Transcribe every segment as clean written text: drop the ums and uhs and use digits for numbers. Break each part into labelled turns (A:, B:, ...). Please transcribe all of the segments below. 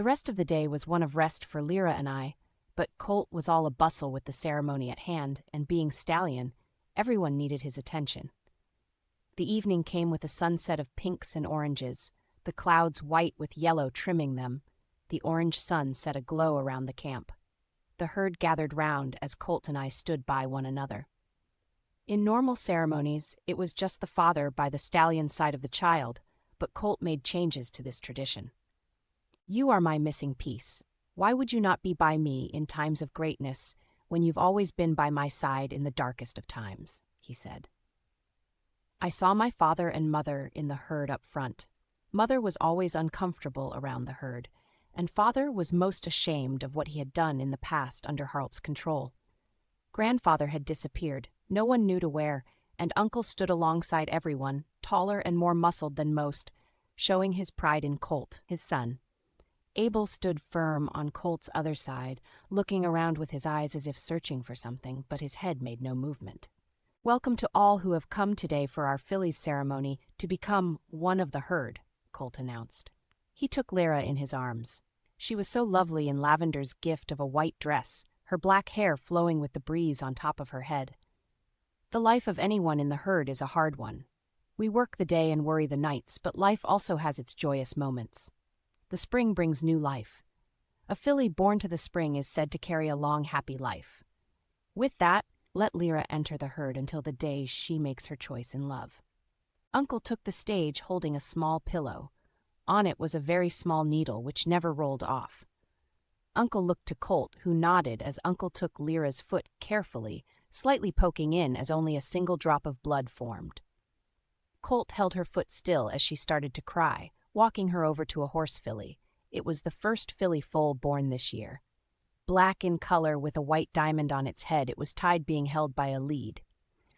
A: The rest of the day was one of rest for Lyra and I, but Colt was all a bustle with the ceremony at hand, and being stallion, everyone needed his attention. The evening came with a sunset of pinks and oranges, the clouds white with yellow trimming them. The orange sun set a glow around the camp. The herd gathered round as Colt and I stood by one another. In normal ceremonies, it was just the father by the stallion's side of the child, but Colt made changes to this tradition. "You are my missing piece. Why would you not be by me in times of greatness when you've always been by my side in the darkest of times?" he said. I saw my father and mother in the herd up front. Mother was always uncomfortable around the herd, and father was most ashamed of what he had done in the past under Hart's control. Grandfather had disappeared, no one knew to where, and uncle stood alongside everyone, taller and more muscled than most, showing his pride in Colt, his son. Abel stood firm on Colt's other side, looking around with his eyes as if searching for something, but his head made no movement. "Welcome to all who have come today for our fillies ceremony to become one of the herd," Colt announced. He took Lyra in his arms. She was so lovely in Lavender's gift of a white dress, her black hair flowing with the breeze on top of her head. The life of anyone in the herd is a hard one. We work the day and worry the nights, but life also has its joyous moments. The spring brings new life. A filly born to the spring is said to carry a long, happy life. With that, let Lyra enter the herd until the day she makes her choice in love. Uncle took the stage holding a small pillow. On it was a very small needle which never rolled off. Uncle looked to Colt, who nodded as Uncle took Lyra's foot carefully, slightly poking in as only a single drop of blood formed. Colt held her foot still as she started to cry, walking her over to a horse filly. It was the first filly foal born this year. Black in color with a white diamond on its head, it was tied being held by a lead.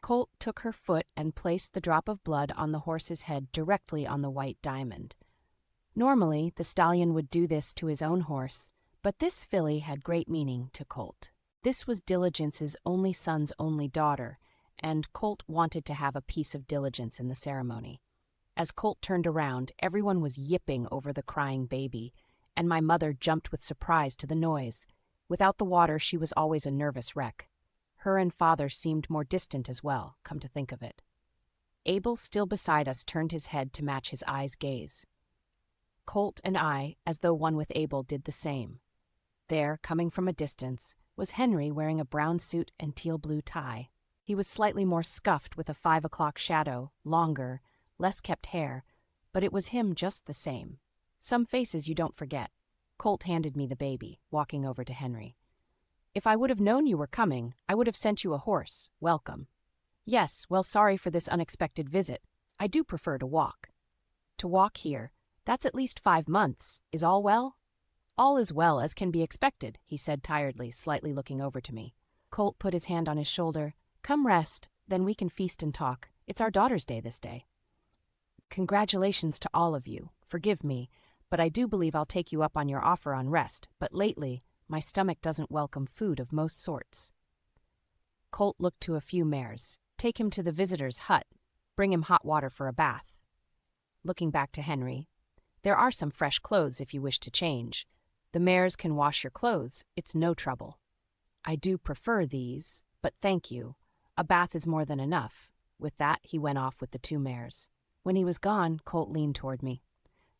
A: Colt took her foot and placed the drop of blood on the horse's head directly on the white diamond. Normally, the stallion would do this to his own horse, but this filly had great meaning to Colt. This was Diligence's only son's only daughter, and Colt wanted to have a piece of Diligence in the ceremony. As Colt turned around, everyone was yipping over the crying baby, and my mother jumped with surprise to the noise. Without the water, she was always a nervous wreck. Her and father seemed more distant as well, come to think of it. Abel, still beside us, turned his head to match his eyes' gaze. Colt and I, as though one with Abel, did the same. There, coming from a distance, was Henry wearing a brown suit and teal blue tie. He was slightly more scuffed with a 5 o'clock shadow, longer, less kept hair, but it was him just the same. Some faces you don't forget. Colt handed me the baby, walking over to Henry. "If I would have known you were coming, I would have sent you a horse. Welcome." "Yes, well, sorry for this unexpected visit. I do prefer to walk." "To walk here? That's at least 5 months. Is all well?" "All is well, as can be expected," he said tiredly, slightly looking over to me. Colt put his hand on his shoulder. "Come rest, then we can feast and talk. It's our daughter's day this day." "Congratulations to all of you. Forgive me, but I do believe I'll take you up on your offer on rest, but lately, my stomach doesn't welcome food of most sorts." Colt looked to a few mares. "Take him to the visitor's hut. Bring him hot water for a bath." Looking back to Henry, "There are some fresh clothes if you wish to change. The mares can wash your clothes. It's no trouble." "I do prefer these, but thank you. A bath is more than enough." With that, he went off with the 2 mares. When he was gone, Colt leaned toward me.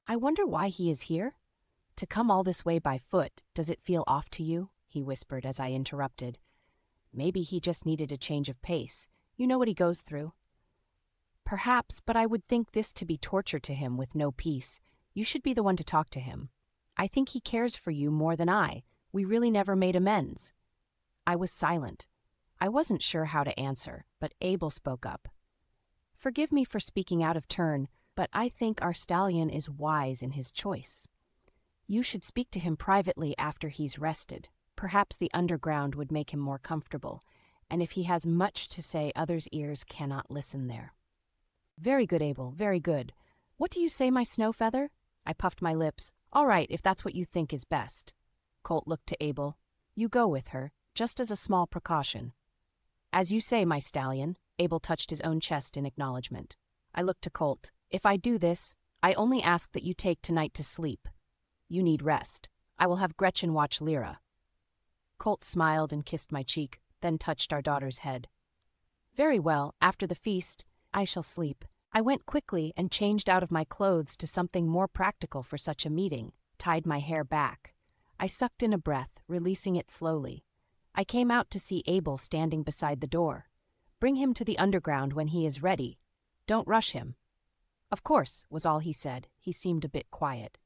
A: "I wonder why he is here? To come all this way by foot, does it feel off to you?" he whispered as I interrupted. "Maybe he just needed a change of pace. You know what he goes through." "Perhaps, but I would think this to be torture to him with no peace. You should be the one to talk to him. I think he cares for you more than I. We really never made amends." I was silent. I wasn't sure how to answer, but Abel spoke up. "Forgive me for speaking out of turn, but I think our stallion is wise in his choice. You should speak to him privately after he's rested. Perhaps the underground would make him more comfortable, and if he has much to say, others' ears cannot listen there." "Very good, Abel, very good. What do you say, my snow feather?" I puffed my lips. "All right, if that's what you think is best." Colt looked to Abel. "You go with her, just as a small precaution." "As you say, my stallion." Abel touched his own chest in acknowledgement. I looked to Colt. "If I do this, I only ask that you take tonight to sleep. You need rest. I will have Gretchen watch Lyra." Colt smiled and kissed my cheek, then touched our daughter's head. "Very well, after the feast, I shall sleep." I went quickly and changed out of my clothes to something more practical for such a meeting, tied my hair back. I sucked in a breath, releasing it slowly. I came out to see Abel standing beside the door. "Bring him to the underground when he is ready. Don't rush him." "Of course," was all he said. He seemed a bit quiet.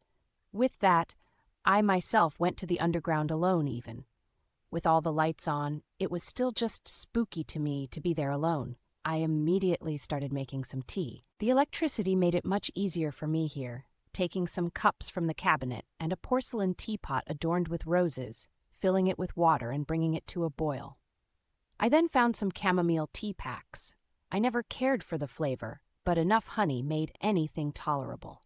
A: With that, I myself went to the underground alone even. With all the lights on, it was still just spooky to me to be there alone. I immediately started making some tea. The electricity made it much easier for me here, taking some cups from the cabinet and a porcelain teapot adorned with roses, filling it with water and bringing it to a boil. I then found some chamomile tea packs. I never cared for the flavor, but enough honey made anything tolerable.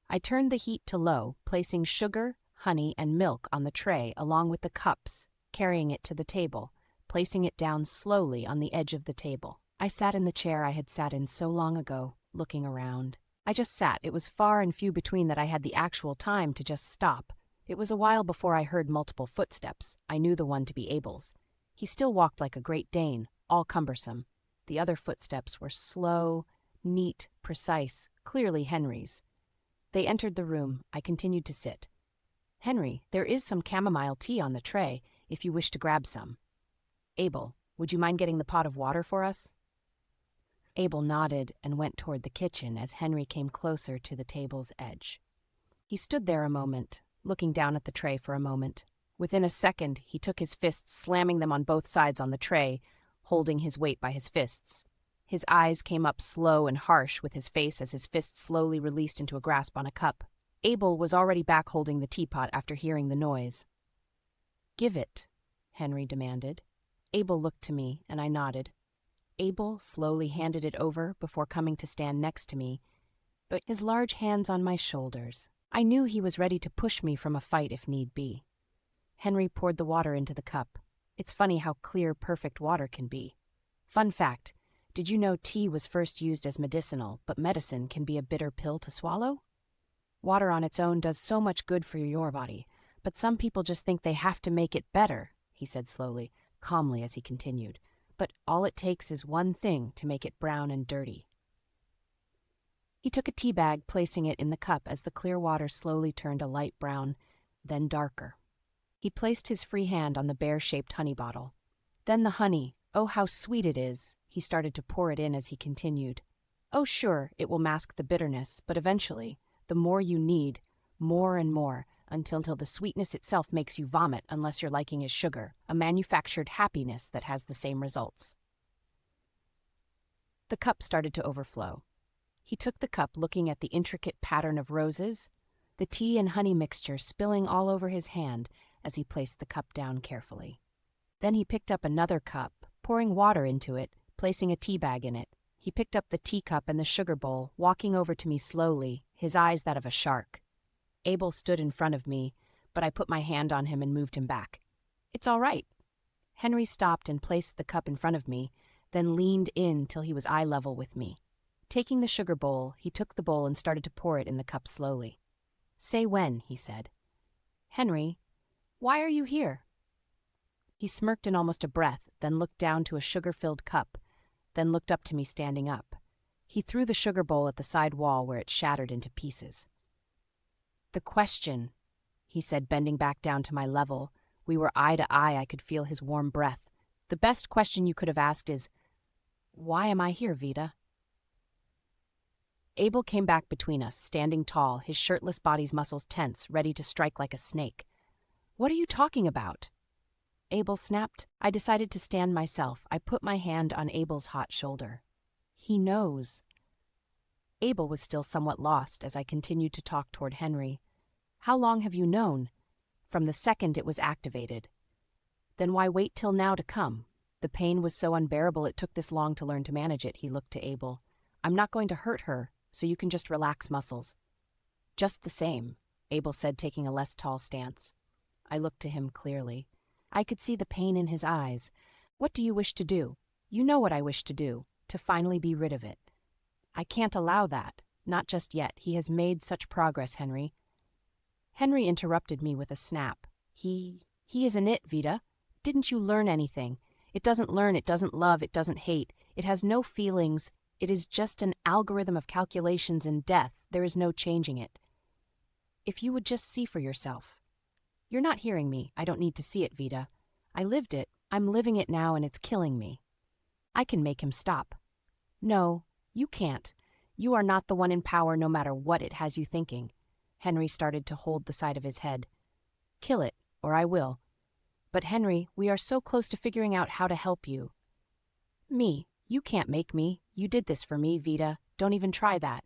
A: I turned the heat to low, placing sugar, honey, and milk on the tray along with the cups, carrying it to the table, placing it down slowly on the edge of the table. I sat in the chair I had sat in so long ago, looking around. I just sat. It was far and few between that I had the actual time to just stop. It was a while before I heard multiple footsteps. I knew the one to be Abel's. He still walked like a Great Dane, all cumbersome. The other footsteps were slow, neat, precise, clearly Henry's. They entered the room. I continued to sit. "Henry, there is some chamomile tea on the tray, if you wish to grab some." "Abel, would you mind getting the pot of water for us?" Abel nodded and went toward the kitchen as Henry came closer to the table's edge. He stood there a moment, looking down at the tray for a moment. Within a second, he took his fists, slamming them on both sides on the tray, holding his weight by his fists. His eyes came up slow and harsh with his face as his fists slowly released into a grasp on a cup. Abel was already back holding the teapot after hearing the noise. "Give it," Henry demanded. Abel looked to me, and I nodded. Abel slowly handed it over before coming to stand next to me, but his large hands on my shoulders. I knew he was ready to push me from a fight if need be. Henry poured the water into the cup. It's funny how clear, perfect water can be. Fun fact, did you know tea was first used as medicinal, but medicine can be a bitter pill to swallow? Water on its own does so much good for your body, but some people just think they have to make it better, he said slowly, calmly as he continued. But all it takes is one thing to make it brown and dirty. He took a tea bag, placing it in the cup as the clear water slowly turned a light brown, then darker. He placed his free hand on the bear-shaped honey bottle. Then the honey, oh how sweet it is, he started to pour it in as he continued. Oh sure, it will mask the bitterness, but eventually, the more you need, more and more, until the sweetness itself makes you vomit unless your liking is sugar, a manufactured happiness that has the same results. The cup started to overflow. He took the cup looking at the intricate pattern of roses, the tea and honey mixture spilling all over his hand as he placed the cup down carefully. Then he picked up another cup, pouring water into it, placing a tea bag in it. He picked up the teacup and the sugar bowl, walking over to me slowly, his eyes that of a shark. Abel stood in front of me, but I put my hand on him and moved him back. "It's all right." Henry stopped and placed the cup in front of me, then leaned in till he was eye level with me. Taking the sugar bowl, he took the bowl and started to pour it in the cup slowly. "Say when," he said. "Henry, why are you here?" He smirked in almost a breath, then looked down to a sugar-filled cup, then looked up to me standing up. He threw the sugar bowl at the side wall where it shattered into pieces. "The question," he said, bending back down to my level. We were eye to eye. I could feel his warm breath. "The best question you could have asked is, why am I here, Vita?" Abel came back between us, standing tall, his shirtless body's muscles tense, ready to strike like a snake. "What are you talking about?" Abel snapped. I decided to stand myself. I put my hand on Abel's hot shoulder. "He knows." Abel was still somewhat lost as I continued to talk toward Henry. "How long have you known?" "From the second it was activated." "Then why wait till now to come?" "The pain was so unbearable it took this long to learn to manage it," he looked to Abel. "I'm not going to hurt her, so you can just relax muscles." "Just the same," Abel said, taking a less tall stance. I looked to him clearly. I could see the pain in his eyes. "What do you wish to do?" "You know what I wish to do, to finally be rid of it." "I can't allow that. Not just yet. He has made such progress, Henry." Henry interrupted me with a snap. He isn't it, Vita. Didn't you learn anything? It doesn't learn, it doesn't love, it doesn't hate. It has no feelings. It is just an algorithm of calculations and death. There is no changing it. If you would just see for yourself. You're not hearing me. I don't need to see it, Vita. I lived it. I'm living it now, and it's killing me. I can make him stop. No, you can't. You are not the one in power, no matter what it has you thinking. Henry started to hold the side of his head. Kill it, or I will. But Henry, we are so close to figuring out how to help you. Me, you can't make me. You did this for me, Vita. Don't even try that.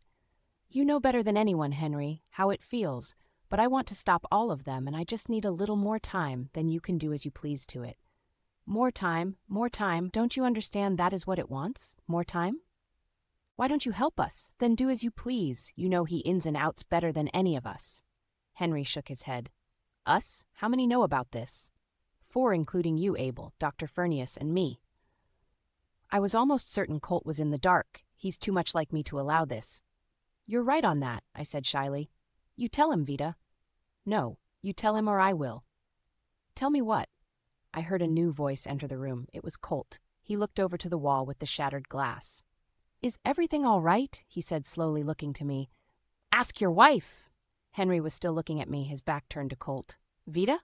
A: You know better than anyone, Henry, how it feels, but I want to stop all of them, and I just need a little more time, then you can do as you please to it. More time, don't you understand that is what it wants? More time? Why don't you help us? Then do as you please. You know he ins and outs better than any of us. Henry shook his head. Us? How many know about this? 4, including you, Abel, Dr. Furnius, and me. I was almost certain Colt was in the dark. He's too much like me to allow this. You're right on that, I said shyly. You tell him, Vita. No, you tell him or I will. Tell me what? I heard a new voice enter the room. It was Colt. He looked over to the wall with the shattered glass. Is everything all right? He said slowly, looking to me. Ask your wife! Henry was still looking at me, his back turned to Colt. Vita?